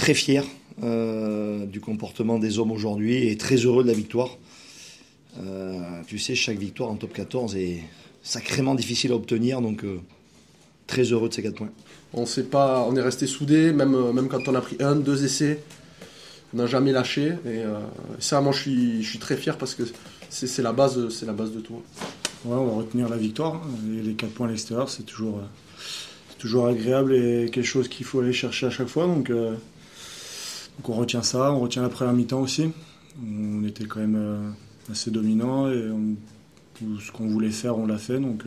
très fier du comportement des hommes aujourd'hui et très heureux de la victoire. Tu sais, chaque victoire en top 14 est sacrément difficile à obtenir, donc très heureux de ces 4 points. On est resté soudés, même quand on a pris 1, 2 essais, on n'a jamais lâché. Et ça, moi, je suis très fier parce que c'est la base de tout. Ouais, on va retenir la victoire. Les 4 points à l'extérieur, c'est toujours agréable et quelque chose qu'il faut aller chercher à chaque fois. Donc on retient ça, on retient la première mi-temps aussi. On était quand même assez dominant et tout ce qu'on voulait faire, on l'a fait. Donc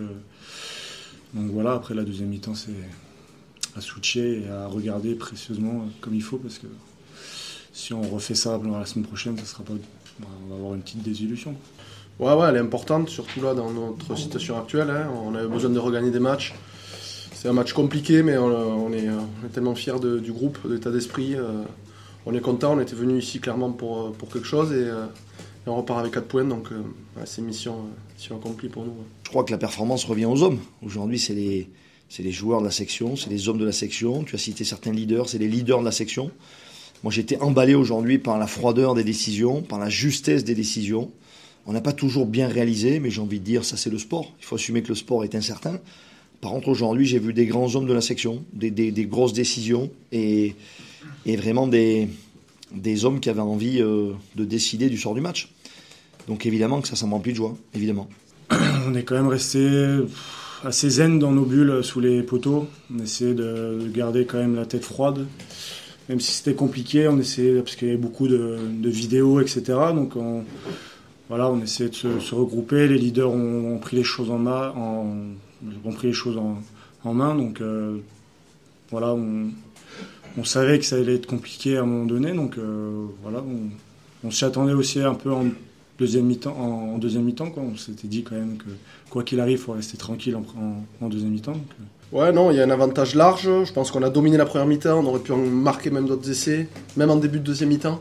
voilà, après la deuxième mi-temps, c'est à switcher et à regarder précieusement comme il faut, parce que si on refait ça la semaine prochaine, on va avoir une petite désillusion. Ouais, elle est importante, surtout là dans notre situation actuelle. Hein. On a besoin de regagner des matchs. C'est un match compliqué, mais on est tellement fiers du groupe, de l'état d'esprit. On est content, on était venu ici clairement pour quelque chose et on repart avec 4 points, donc c'est mission accomplie pour nous. Je crois que la performance revient aux hommes. Aujourd'hui, c'est les joueurs de la section, c'est les hommes de la section. Tu as cité certains leaders, c'est les leaders de la section. Moi, j'ai été emballé aujourd'hui par la froideur des décisions, par la justesse des décisions. On n'a pas toujours bien réalisé, mais j'ai envie de dire, ça c'est le sport. Il faut assumer que le sport est incertain. Par contre, aujourd'hui, j'ai vu des grands hommes de la section, des grosses décisions et vraiment des hommes qui avaient envie de décider du sort du match. Donc évidemment que ça m'emplit de joie, évidemment. On est quand même resté assez zen dans nos bulles sous les poteaux. On essayait de garder quand même la tête froide. Même si c'était compliqué, on essayait, parce qu'il y avait beaucoup de vidéos, etc. Donc on essayait de se regrouper. Les leaders ont pris les choses en main. Donc on savait que ça allait être compliqué à un moment donné. Donc on s'y attendait aussi un peu en deuxième mi-temps. Quoi. On s'était dit quand même que quoi qu'il arrive, il faut rester tranquille en deuxième mi-temps. Donc, Ouais, non, il y a un avantage large. Je pense qu'on a dominé la première mi-temps. On aurait pu en marquer même d'autres essais, même en début de deuxième mi-temps.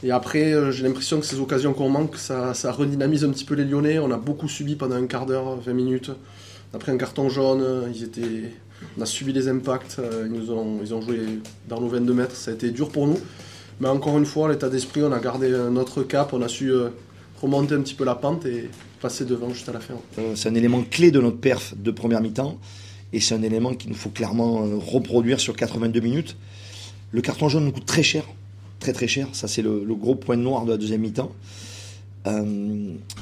Et après, j'ai l'impression que ces occasions qu'on manque, ça redynamise un petit peu les Lyonnais. On a beaucoup subi pendant un quart d'heure, 20 minutes. On a pris un carton jaune. On a subi les impacts. Ils ont joué dans nos 22 mètres. Ça a été dur pour nous. Mais encore une fois, l'état d'esprit, on a gardé notre cap. On a su remonter un petit peu la pente et passer devant juste à la fin. C'est un élément clé de notre perf de première mi-temps. Et c'est un élément qu'il nous faut clairement reproduire sur 82 minutes. Le carton jaune nous coûte très cher. Très très cher. Ça, c'est le gros point noir de la deuxième mi-temps.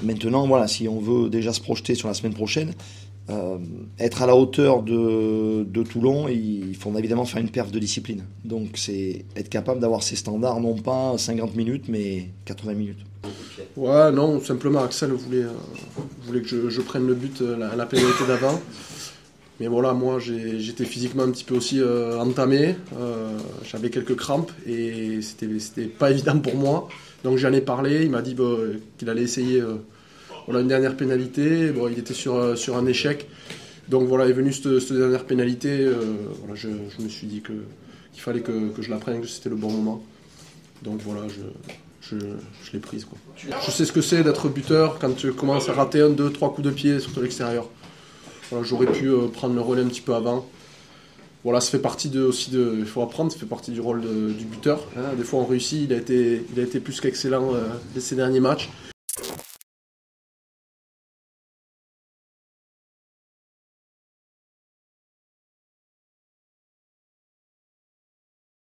Maintenant, voilà, si on veut déjà se projeter sur la semaine prochaine, être à la hauteur de Toulon, il faut évidemment faire une perf de discipline. Donc c'est être capable d'avoir ces standards, non pas 50 minutes, mais 80 minutes. Ouais, non, simplement Axel voulait que je prenne le but, la pénalité d'avant. Mais voilà, moi j'étais physiquement un petit peu aussi entamé, j'avais quelques crampes et c'était pas évident pour moi. Donc j'en ai parlé, il m'a dit qu'il allait essayer une dernière pénalité. Bon, il était sur un échec. Donc voilà, est venue cette dernière pénalité. Je me suis dit qu'il fallait que je la prenne, que c'était le bon moment. Donc voilà, je l'ai prise, quoi. Je sais ce que c'est d'être buteur quand tu commences à rater 1, 2, 3 coups de pied sur l'extérieur. Voilà, j'aurais pu prendre le relais un petit peu avant. Voilà, ça fait partie il faut apprendre, ça fait partie du rôle du buteur. Hein. Des fois on réussit, il a été plus qu'excellent ces derniers matchs.